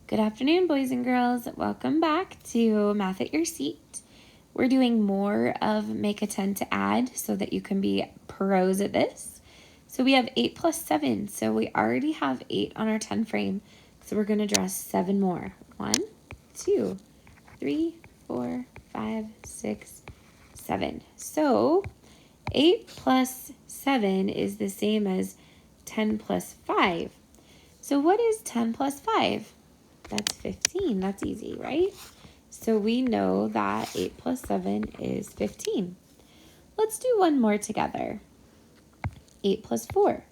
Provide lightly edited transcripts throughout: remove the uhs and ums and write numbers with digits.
Good afternoon, boys and girls. Welcome back to Math at Your Seat. We're doing more of Make a 10 to add so that you can be pros at this. So we have 8 plus 7. So we already have 8 on our 10 frame. So we're going to draw 7 more. 1, 2, 3, 4, 5, 6, 7. So 8 plus 7 is the same as 10 plus 5. So what is 10 plus 5? That's 15. That's easy, right? So we know that 8 plus 7 is 15. Let's do one more together. 8 plus 4.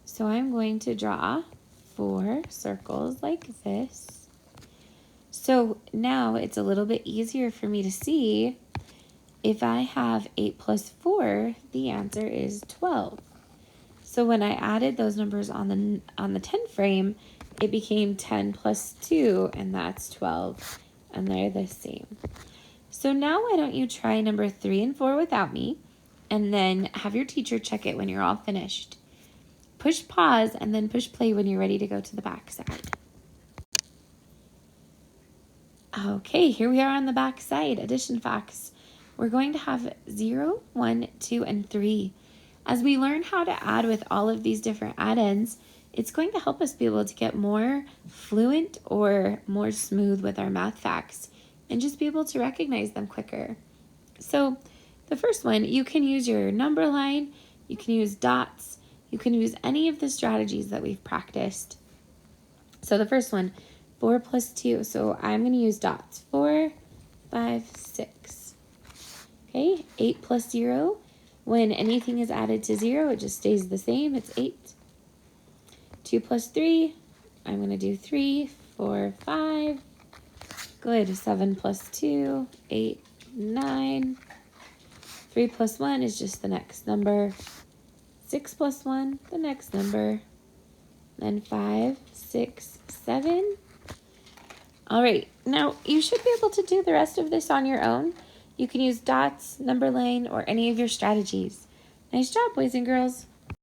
So I'm going to draw 4 circles like this. So now it's a little bit easier for me to see. If I have 8 plus 4, the answer is 12. So when I added those numbers on the 10 frame, it became 10 plus 2, and that's 12, and they're the same. So now why don't you try number 3 and 4 without me, and then have your teacher check it when you're all finished. Push pause and then push play when you're ready to go to the back side. Okay, here we are on the back side, addition facts. We're going to have 0, 1, 2, and 3. As we learn how to add with all of these different add-ins, it's going to help us be able to get more fluent or more smooth with our math facts and just be able to recognize them quicker. So the first one, you can use your number line, you can use dots, you can use any of the strategies that we've practiced. So the first one, 4 plus 2. So I'm going to use dots. 4, 5, 6. Okay, 8 plus 0. When anything is added to 0, it just stays the same. It's 8. 2 plus 3. I'm going to do 3, 4, 5. Good. 7 plus 2, 8, 9. 3 plus 1 is just the next number. 6 plus 1, the next number. Then 5, 6, 7. All right, now you should be able to do the rest of this on your own. You can use dots, number line, or any of your strategies. Nice job, boys and girls.